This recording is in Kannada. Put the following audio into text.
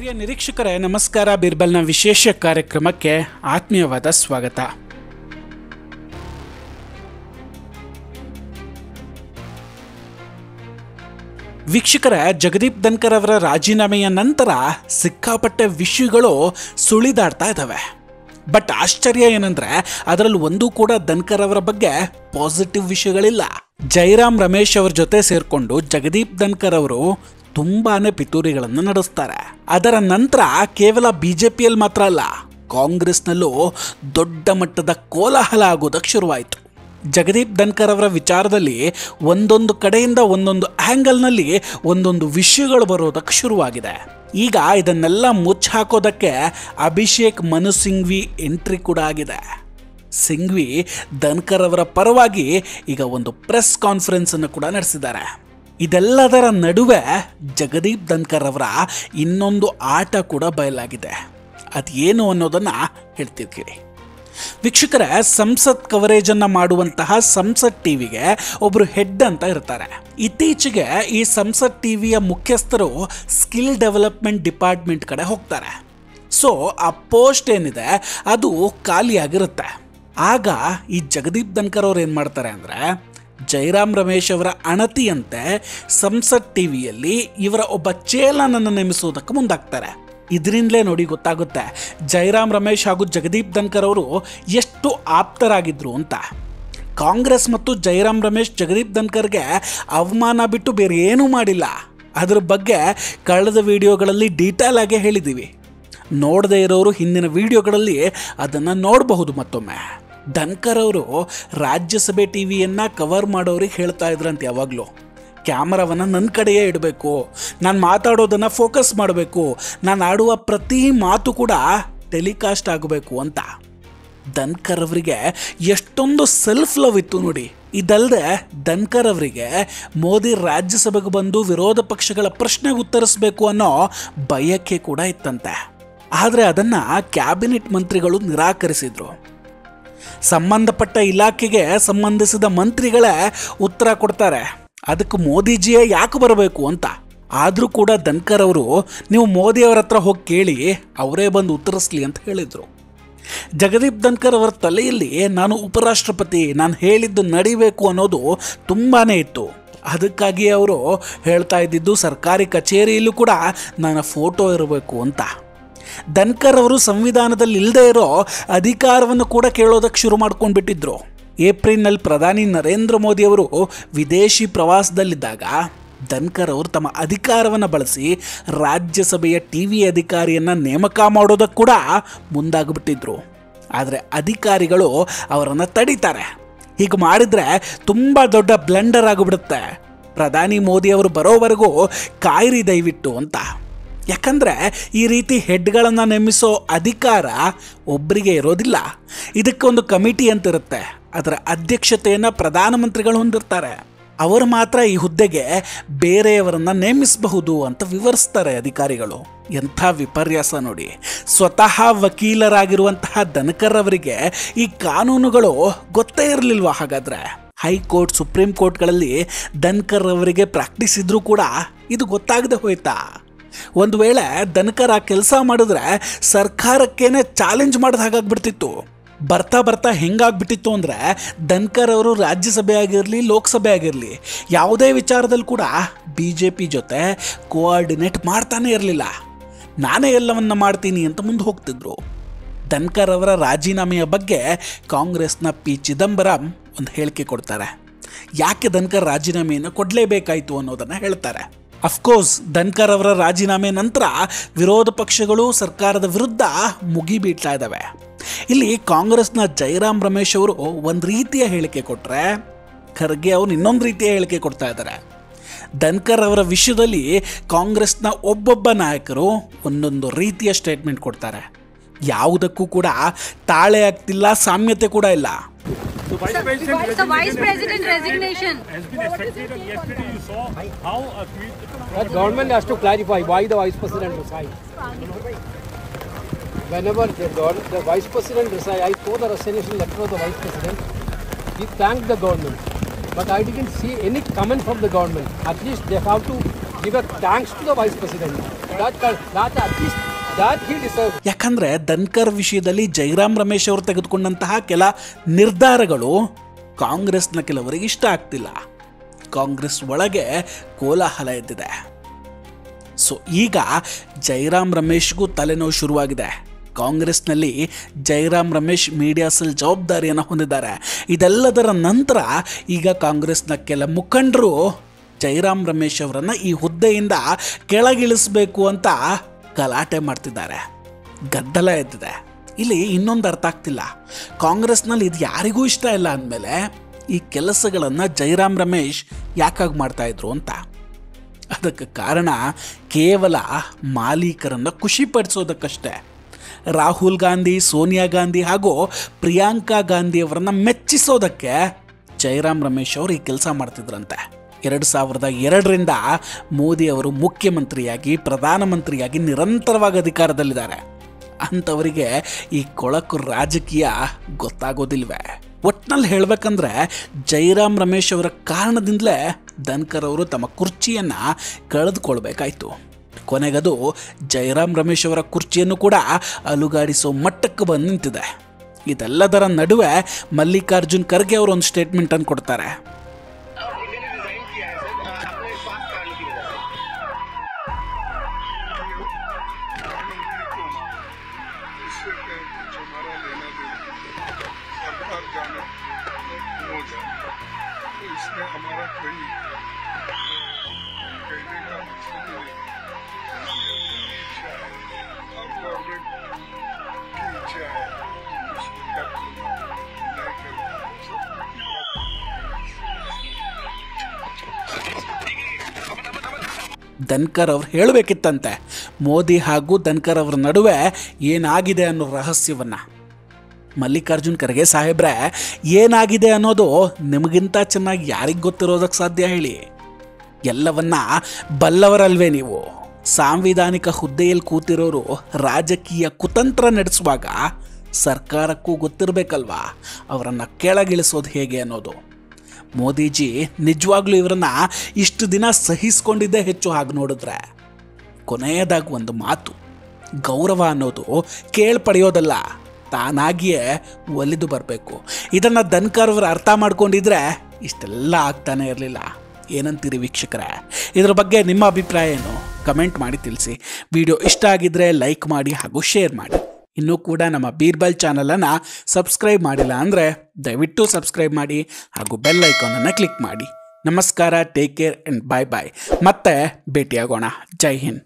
ಪ್ರಿಯ ನಿರೀಕ್ಷಕರೇ ನಮಸ್ಕಾರ. ಬೀರ್ಬಲ್ನ ವಿಶೇಷ ಕಾರ್ಯಕ್ರಮಕ್ಕೆ ಆತ್ಮೀಯವಾದ ಸ್ವಾಗತ. ವೀಕ್ಷಕರೇ, ಜಗದೀಪ್ ಧನ್ಕರ್ ಅವರ ರಾಜೀನಾಮೆಯ ನಂತರ ಸಿಕ್ಕಾಪಟ್ಟೆ ವಿಷಯಗಳು ಸುಳಿದಾಡ್ತಾ ಇದ್ದಾವೆ. ಬಟ್ ಆಶ್ಚರ್ಯ ಏನಂದ್ರೆ ಅದರಲ್ಲಿ ಒಂದೂ ಕೂಡ ಧನ್ಕರ್ ಅವರ ಬಗ್ಗೆ ಪಾಸಿಟಿವ್ ವಿಷಯಗಳಿಲ್ಲ. ಜೈರಾಮ್ ರಮೇಶ್ ಅವರ ಜೊತೆ ಸೇರ್ಕೊಂಡು ಜಗದೀಪ್ ಧನ್ಕರ್ ಅವರು ತುಂಬಾನೇ ಪಿತೂರಿಗಳನ್ನು ನಡೆಸ್ತಾರೆ. ಅದರ ನಂತರ ಕೇವಲ ಬಿಜೆಪಿಯಲ್ಲಿ ಮಾತ್ರ ಅಲ್ಲ, ಕಾಂಗ್ರೆಸ್ನಲ್ಲೂ ದೊಡ್ಡ ಮಟ್ಟದ ಕೋಲಾಹಲ ಆಗೋದಕ್ಕೆ ಶುರುವಾಯಿತು. ಜಗದೀಪ್ ಧನ್ಕರ್ ಅವರ ವಿಚಾರದಲ್ಲಿ ಒಂದೊಂದು ಕಡೆಯಿಂದ ಒಂದೊಂದು ಆ್ಯಂಗಲ್ನಲ್ಲಿ ಒಂದೊಂದು ವಿಷಯಗಳು ಬರೋದಕ್ಕೆ ಶುರುವಾಗಿದೆ. ಈಗ ಇದನ್ನೆಲ್ಲ ಮುಚ್ಚಿ ಹಾಕೋದಕ್ಕೆ ಅಭಿಷೇಕ್ ಮನು ಸಿಂಘ್ವಿ ಎಂಟ್ರಿ ಕೂಡ ಆಗಿದೆ. ಸಿಂಘ್ವಿ ಧನ್ಕರ್ ಅವರ ಪರವಾಗಿ ಈಗ ಒಂದು ಪ್ರೆಸ್ ಕಾನ್ಫರೆನ್ಸ್ ಅನ್ನು ಕೂಡ ನಡೆಸಿದ್ದಾರೆ. ಇದೆಲ್ಲದರ ನಡುವೆ ಜಗದೀಪ್ ಧನ್ಕರ್ ಅವರ ಇನ್ನೊಂದು ಆಟ ಕೂಡ ಬಯಲಾಗಿದೆ. ಅದೇನು ಅನ್ನೋದನ್ನು ಹೇಳ್ತಿರ್ತೀವಿ. ವೀಕ್ಷಕರೇ, ಸಂಸತ್ ಕವರೇಜನ್ನು ಮಾಡುವಂತಹ ಸಂಸತ್ ಟಿವಿಗೆ ಒಬ್ಬರು ಹೆಡ್ ಅಂತ ಇರ್ತಾರೆ. ಇತ್ತೀಚೆಗೆ ಈ ಸಂಸತ್ ಟಿವಿಯ ಮುಖ್ಯಸ್ಥರು ಸ್ಕಿಲ್ ಡೆವಲಪ್ಮೆಂಟ್ ಡಿಪಾರ್ಟ್ಮೆಂಟ್ ಕಡೆ ಹೋಗ್ತಾರೆ. ಸೊ ಆ ಪೋಸ್ಟ್ ಏನಿದೆ ಅದು ಖಾಲಿಯಾಗಿರುತ್ತೆ. ಆಗ ಈ ಜಗದೀಪ್ ಧನ್ಕರ್ ಅವ್ರು ಏನು ಮಾಡ್ತಾರೆ ಅಂದರೆ, ಜೈರಾಮ್ ರಮೇಶ್ ಅವರ ಅಣತಿಯಂತೆ ಸಂಸತ್ ಟಿವಿಯಲ್ಲಿ ಇವರ ಒಬ್ಬ ಚೇಲನನ್ನು ನೇಮಿಸುವುದಕ್ಕೆ ಮುಂದಾಗ್ತಾರೆ. ಇದರಿಂದಲೇ ನೋಡಿ ಗೊತ್ತಾಗುತ್ತೆ ಜೈರಾಮ್ ರಮೇಶ್ ಹಾಗೂ ಜಗದೀಪ್ ಧನ್ಕರ್ ಅವರು ಎಷ್ಟು ಆಪ್ತರಾಗಿದ್ರು ಅಂತ. ಕಾಂಗ್ರೆಸ್ ಮತ್ತು ಜೈರಾಮ್ ರಮೇಶ್ ಜಗದೀಪ್ ಧನ್ಕರ್ಗೆ ಅವಮಾನ ಬಿಟ್ಟು ಬೇರೆ ಏನೂ ಮಾಡಿಲ್ಲ. ಅದ್ರ ಬಗ್ಗೆ ಕಳೆದ ವಿಡಿಯೋಗಳಲ್ಲಿ ಡೀಟೇಲ್ ಆಗಿ ಹೇಳಿದ್ದೀವಿ. ನೋಡದೇ ಇರೋರು ಹಿಂದಿನ ವಿಡಿಯೋಗಳಲ್ಲಿ ಅದನ್ನು ನೋಡಬಹುದು. ಮತ್ತೊಮ್ಮೆ ಧನ್ಕರ್ ಅವರು ರಾಜ್ಯಸಭೆ ಟಿವಿಯನ್ನು ಕವರ್ ಮಾಡೋರಿಗೆ ಹೇಳ್ತಾ ಇದ್ರಂತೆ, ಯಾವಾಗಲೂ ಕ್ಯಾಮರಾವನ್ನು ನನ್ನ ಕಡೆಯೇ ಇಡಬೇಕು, ನಾನು ಮಾತಾಡೋದನ್ನು ಫೋಕಸ್ ಮಾಡಬೇಕು, ನಾನು ಆಡುವ ಪ್ರತಿ ಮಾತು ಕೂಡ ಟೆಲಿಕಾಸ್ಟ್ ಆಗಬೇಕು ಅಂತ. ಧನ್ಕರ್ ಅವರಿಗೆ ಎಷ್ಟೊಂದು ಸೆಲ್ಫ್ ಲವ್ ಇತ್ತು ನೋಡಿ. ಇದಲ್ಲದೆ ಧನ್ಕರ್ ಅವರಿಗೆ ಮೋದಿ ರಾಜ್ಯಸಭೆಗೆ ಬಂದು ವಿರೋಧ ಪಕ್ಷಗಳ ಪ್ರಶ್ನೆಗೆ ಉತ್ತರಿಸಬೇಕು ಅನ್ನೋ ಬಯಕೆ ಕೂಡ ಇತ್ತಂತೆ. ಆದರೆ ಅದನ್ನು ಕ್ಯಾಬಿನೆಟ್ ಮಂತ್ರಿಗಳು ನಿರಾಕರಿಸಿದರು. ಸಂಬಂಧಪಟ್ಟ ಇಲಾಖೆಗೆ ಸಂಬಂಧಿಸಿದ ಮಂತ್ರಿಗಳೇ ಉತ್ತರ ಕೊಡ್ತಾರೆ, ಅದಕ್ಕೆ ಮೋದಿಜಿಯೇ ಯಾಕೆ ಬರಬೇಕು ಅಂತ. ಆದರೂ ಕೂಡ ಧನ್ಕರ್ ಅವರು ನೀವು ಮೋದಿಯವರ ಹತ್ರ ಹೋಗಿ ಕೇಳಿ, ಅವರೇ ಬಂದು ಉತ್ತರಿಸ್ಲಿ ಅಂತ ಹೇಳಿದರು. ಜಗದೀಪ್ ಧನ್ಕರ್ ಅವರ ತಲೆಯಲ್ಲಿ ನಾನು ಉಪರಾಷ್ಟ್ರಪತಿ, ನಾನು ಹೇಳಿದ್ದು ನಡಿಬೇಕು ಅನ್ನೋದು ತುಂಬಾ ಇತ್ತು. ಅದಕ್ಕಾಗಿ ಅವರು ಹೇಳ್ತಾ ಇದ್ದಿದ್ದು ಸರ್ಕಾರಿ ಕಚೇರಿಯಲ್ಲೂ ಕೂಡ ನನ್ನ ಫೋಟೋ ಇರಬೇಕು ಅಂತ. ಧನ್ಕರ್ ಅವರು ಸಂವಿಧಾನದಲ್ಲಿ ಇಲ್ಲದೆ ಇರೋ ಅಧಿಕಾರವನ್ನು ಕೂಡ ಕೇಳೋದಕ್ಕೆ ಶುರು ಮಾಡ್ಕೊಂಡ್ಬಿಟ್ಟಿದ್ರು. ಏಪ್ರಿಲ್ನಲ್ಲಿ ಪ್ರಧಾನಿ ನರೇಂದ್ರ ಮೋದಿ ಅವರು ವಿದೇಶಿ ಪ್ರವಾಸದಲ್ಲಿದ್ದಾಗ ಧನ್ಕರ್ ಅವರು ತಮ್ಮ ಅಧಿಕಾರವನ್ನು ಬಳಸಿ ರಾಜ್ಯಸಭೆಯ ಟಿವಿ ಅಧಿಕಾರಿಯನ್ನು ನೇಮಕ ಮಾಡೋದಕ್ಕೆ ಕೂಡ ಮುಂದಾಗ್ಬಿಟ್ಟಿದ್ರು. ಆದರೆ ಅಧಿಕಾರಿಗಳು ಅವರನ್ನು ತಡೀತಾರೆ. ಹೀಗೆ ಮಾಡಿದರೆ ತುಂಬ ದೊಡ್ಡ ಬ್ಲಂಡರ್ ಆಗಿಬಿಡುತ್ತೆ, ಪ್ರಧಾನಿ ಮೋದಿ ಅವರು ಬರೋವರೆಗೂ ಕಾಯಿರಿ ದಯವಿಟ್ಟು ಅಂತ. ಯಾಕಂದರೆ ಈ ರೀತಿ ಹೆಡ್ಗಳನ್ನು ನೇಮಿಸೋ ಅಧಿಕಾರ ಒಬ್ಬರಿಗೆ ಇರೋದಿಲ್ಲ. ಇದಕ್ಕೊಂದು ಕಮಿಟಿ ಅಂತಿರುತ್ತೆ. ಅದರ ಅಧ್ಯಕ್ಷತೆಯನ್ನು ಪ್ರಧಾನಮಂತ್ರಿಗಳು ಹೊಂದಿರ್ತಾರೆ. ಅವರು ಮಾತ್ರ ಈ ಹುದ್ದೆಗೆ ಬೇರೆಯವರನ್ನು ನೇಮಿಸಬಹುದು ಅಂತ ವಿವರಿಸ್ತಾರೆ ಅಧಿಕಾರಿಗಳು. ಎಂಥ ವಿಪರ್ಯಾಸ ನೋಡಿ. ಸ್ವತಃ ವಕೀಲರಾಗಿರುವಂತಹ ಧನ್ಕರ್ ಅವರಿಗೆ ಈ ಕಾನೂನುಗಳು ಗೊತ್ತೇ ಇರಲಿಲ್ವಾ? ಹಾಗಾದರೆ ಹೈಕೋರ್ಟ್, ಸುಪ್ರೀಂ ಕೋರ್ಟ್ಗಳಲ್ಲಿ ಧನ್ಕರ್ ಅವರಿಗೆ ಪ್ರಾಕ್ಟೀಸ್ ಇದ್ರೂ ಕೂಡ ಇದು ಗೊತ್ತಾಗದೆ ಹೋಯ್ತಾ? ಒಂದು ವೇಳೆ ಧನ್ಕರ್ ಆ ಕೆಲಸ ಮಾಡಿದ್ರೆ ಸರ್ಕಾರಕ್ಕೇನೆ ಚಾಲೆಂಜ್ ಮಾಡಿದ ಹಾಗಾಗ್ಬಿಡ್ತಿತ್ತು. ಬರ್ತಾ ಬರ್ತಾ ಹೆಂಗಾಗ್ಬಿಟ್ಟಿತ್ತು ಅಂದರೆ, ಧನ್ಕರ್ ಅವರು ರಾಜ್ಯಸಭೆ ಆಗಿರಲಿ, ಲೋಕಸಭೆ ಆಗಿರಲಿ, ಯಾವುದೇ ವಿಚಾರದಲ್ಲಿ ಕೂಡ BJP ಜೊತೆ ಕೋಆರ್ಡಿನೇಟ್ ಮಾಡ್ತಾನೆ ಇರಲಿಲ್ಲ. ನಾನೇ ಎಲ್ಲವನ್ನ ಮಾಡ್ತೀನಿ ಅಂತ ಮುಂದೆ ಹೋಗ್ತಿದ್ರು. ಧನ್ಕರ್ ಅವರ ರಾಜೀನಾಮೆಯ ಬಗ್ಗೆ ಕಾಂಗ್ರೆಸ್ನ P. ಚಿದಂಬರಂ ಒಂದು ಹೇಳಿಕೆ ಕೊಡ್ತಾರೆ. ಯಾಕೆ ಧನ್ಕರ್ ರಾಜೀನಾಮೆಯನ್ನು ಕೊಡಲೇಬೇಕಾಯಿತು ಅನ್ನೋದನ್ನು ಹೇಳ್ತಾರೆ. ಅಫ್ಕೋರ್ಸ್ ಧನ್ಕರ್ ಅವರ ರಾಜೀನಾಮೆ ನಂತರ ವಿರೋಧ ಪಕ್ಷಗಳು ಸರ್ಕಾರದ ವಿರುದ್ಧ ಮುಗಿಬೀಳ್ತಾ ಇದ್ದಾವೆ. ಇಲ್ಲಿ ಕಾಂಗ್ರೆಸ್ನ ಜೈರಾಮ್ ರಮೇಶ್ ಅವರು ಒಂದು ರೀತಿಯ ಹೇಳಿಕೆ ಕೊಟ್ಟರೆ, ಖರ್ಗೆ ಅವರು ಇನ್ನೊಂದು ರೀತಿಯ ಹೇಳಿಕೆ ಕೊಡ್ತಾ ಇದ್ದಾರೆ. ಧನ್ಕರ್ ಅವರ ವಿಷಯದಲ್ಲಿ ಕಾಂಗ್ರೆಸ್ನ ಒಬ್ಬೊಬ್ಬ ನಾಯಕರು ಒಂದೊಂದು ರೀತಿಯ ಸ್ಟೇಟ್ಮೆಂಟ್ ಕೊಡ್ತಾರೆ. ಯಾವುದಕ್ಕೂ ಕೂಡ ತಾಳೆ ಆಗ್ತಿಲ್ಲ, ಸಾಮ್ಯತೆ ಕೂಡ ಇಲ್ಲ. The Vice President resignation has been effected, and yesterday you saw how that government has to clarify why the Vice President resigned. Whenever the Vice President resigned, I saw the resignation letter of the Vice President. He thanked the government, but I didn't see any comment from the government. At least they have to give a thanks to the Vice President. That at least that he deserves. ಯಾಕಂದ್ರೆ ಧನ್ಕರ್ ವಿಷಯದಲ್ಲಿ ಜೈರಾಮ್ ರಮೇಶ್ ಅವರು ತೆಗೆದುಕೊಂಡಂತಹ ಕೆಲ ನಿರ್ಧಾರಗಳು ಕಾಂಗ್ರೆಸ್ನ ಕೆಲವರಿಗೆ ಇಷ್ಟ ಆಗ್ತಿಲ್ಲ. ಕಾಂಗ್ರೆಸ್ ಒಳಗೆ ಕೋಲಾಹಲ ಎದ್ದಿದೆ. ಸೊ ಈಗ ಜೈರಾಮ್ ರಮೇಶ್ಗೂ ತಲೆನೋವು ಶುರುವಾಗಿದೆ. ಕಾಂಗ್ರೆಸ್ನಲ್ಲಿ ಜೈರಾಮ್ ರಮೇಶ್ ಮೀಡಿಯಾ ಸೆಲ್ ಜವಾಬ್ದಾರಿಯನ್ನು ಹೊಂದಿದ್ದಾರೆ. ಇದೆಲ್ಲದರ ನಂತರ ಈಗ ಕಾಂಗ್ರೆಸ್ನ ಕೆಲ ಮುಖಂಡರು ಜೈರಾಮ್ ರಮೇಶ್ ಅವರನ್ನು ಈ ಹುದ್ದೆಯಿಂದ ಕೆಳಗಿಳಿಸಬೇಕು ಅಂತ ಗಲಾಟೆ ಮಾಡ್ತಿದ್ದಾರೆ. ಗದ್ದಲ ಎದ್ದಿದೆ. ಇಲ್ಲಿ ಇನ್ನೊಂದು ಅರ್ಥ ಆಗ್ತಿಲ್ಲ. ಕಾಂಗ್ರೆಸ್ನಲ್ಲಿ ಇದು ಯಾರಿಗೂ ಇಷ್ಟ ಇಲ್ಲ ಅಂದಮೇಲೆ ಈ ಕೆಲಸಗಳನ್ನು ಜೈರಾಮ್ ರಮೇಶ್ ಯಾಕಾಗಿ ಮಾಡ್ತಾಯಿದ್ರು ಅಂತ. ಅದಕ್ಕೆ ಕಾರಣ ಕೇವಲ ಮಾಲೀಕರನ್ನು ಖುಷಿಪಡಿಸೋದಕ್ಕಷ್ಟೇ. ರಾಹುಲ್ ಗಾಂಧಿ, ಸೋನಿಯಾ ಗಾಂಧಿ ಹಾಗೂ ಪ್ರಿಯಾಂಕಾ ಗಾಂಧಿ ಅವರನ್ನು ಮೆಚ್ಚಿಸೋದಕ್ಕೆ ಜೈರಾಮ್ ರಮೇಶ್ ಅವರು ಈ ಕೆಲಸ ಮಾಡ್ತಿದ್ರಂತೆ. 2002ರಿಂದ ಮೋದಿ ಅವರು ಮುಖ್ಯಮಂತ್ರಿಯಾಗಿ, ಪ್ರಧಾನಮಂತ್ರಿಯಾಗಿ ನಿರಂತರವಾಗಿ ಅಧಿಕಾರದಲ್ಲಿದ್ದಾರೆ. ಅಂಥವರಿಗೆ ಈ ಕೊಳಕು ರಾಜಕೀಯ ಗೊತ್ತಾಗೋದಿಲ್ವೇ? ಒಟ್ಟಿನಲ್ಲಿ ಹೇಳಬೇಕಂದ್ರೆ ಜೈರಾಮ್ ರಮೇಶ್ ಅವರ ಕಾರಣದಿಂದಲೇ ಧನ್ಕರ್ ಅವರು ತಮ್ಮ ಕುರ್ಚಿಯನ್ನು ಕಳೆದುಕೊಳ್ಬೇಕಾಯ್ತು. ಕೊನೆಗದು ಜೈರಾಮ್ ರಮೇಶ್ ಅವರ ಕುರ್ಚಿಯನ್ನು ಕೂಡ ಅಲುಗಾಡಿಸೋ ಮಟ್ಟಕ್ಕೆ ಬಂದು ನಿಂತಿದೆ. ಇದೆಲ್ಲದರ ನಡುವೆ ಮಲ್ಲಿಕಾರ್ಜುನ್ ಖರ್ಗೆ ಅವರು ಒಂದು ಸ್ಟೇಟ್ಮೆಂಟನ್ನು ಕೊಡ್ತಾರೆ. ಧನ್ಕರ್ ಅವ್ರು ಹೇಳಬೇಕಿತ್ತಂತೆ ಮೋದಿ ಹಾಗೂ ಧನ್ಕರ್ ಅವರ ನಡುವೆ ಏನಾಗಿದೆ ಅನ್ನೋ ರಹಸ್ಯವನ್ನು. ಮಲ್ಲಿಕಾರ್ಜುನ್ ಖರ್ಗೆ ಸಾಹೇಬ್ರೆ, ಏನಾಗಿದೆ ಅನ್ನೋದು ನಿಮಗಿಂತ ಚೆನ್ನಾಗಿ ಯಾರಿಗೆ ಗೊತ್ತಿರೋದಕ್ಕೆ ಸಾಧ್ಯ ಹೇಳಿ? ಎಲ್ಲವನ್ನ ಬಲ್ಲವರಲ್ವೇ ನೀವು? ಸಾಂವಿಧಾನಿಕ ಹುದ್ದೆಯಲ್ಲಿ ಕೂತಿರೋರು ರಾಜಕೀಯ ಕುತಂತ್ರ ನಡೆಸುವಾಗ ಸರ್ಕಾರಕ್ಕೂ ಗೊತ್ತಿರಬೇಕಲ್ವಾ ಅವರನ್ನು ಕೆಳಗಿಳಿಸೋದು ಹೇಗೆ ಅನ್ನೋದು. ಮೋದಿಜಿ ನಿಜವಾಗ್ಲೂ ಇವರನ್ನು ಇಷ್ಟು ದಿನ ಸಹಿಸ್ಕೊಂಡಿದ್ದೇ ಹೆಚ್ಚು. ಹಾಗೆ ನೋಡಿದ್ರೆ ಕೊನೆಯದಾಗಿ ಒಂದು ಮಾತು, ಗೌರವ ಅನ್ನೋದು ಕೇಳ್ಪಡೆಯೋದಲ್ಲ, ತಾನಾಗಿಯೇ ಒಲಿದು ಬರಬೇಕು. ಇದನ್ನು ಧನ್ಕರ್ ಅವರು ಅರ್ಥ ಮಾಡ್ಕೊಂಡಿದ್ರೆ ಇಷ್ಟೆಲ್ಲ ಆಗ್ತಾನೆ ಇರಲಿಲ್ಲ. ಏನಂತೀರಿ ವೀಕ್ಷಕರೇ? ಇದರ ಬಗ್ಗೆ ನಿಮ್ಮ ಅಭಿಪ್ರಾಯ ಏನು? ಕಮೆಂಟ್ ಮಾಡಿ ತಿಳಿಸಿ. ವಿಡಿಯೋ ಇಷ್ಟ ಆಗಿದ್ದರೆ ಲೈಕ್ ಮಾಡಿ ಹಾಗೂ ಶೇರ್ ಮಾಡಿ. ಇನ್ನೂ ಕೂಡ ನಮ್ಮ ಬೀರ್ಬಲ್ ಚಾನಲನ್ನು ಸಬ್ಸ್ಕ್ರೈಬ್ ಮಾಡಿಲ್ಲ ಅಂದರೆ ದಯವಿಟ್ಟು ಸಬ್ಸ್ಕ್ರೈಬ್ ಮಾಡಿ ಹಾಗೂ ಬೆಲ್ ಐಕಾನನ್ನು ಕ್ಲಿಕ್ ಮಾಡಿ. ನಮಸ್ಕಾರ, ಟೇಕ್ ಕೇರ್ ಆ್ಯಂಡ್ ಬಾಯ್ ಬಾಯ್. ಮತ್ತೆ ಭೇಟಿಯಾಗೋಣ. ಜೈ ಹಿಂದ್.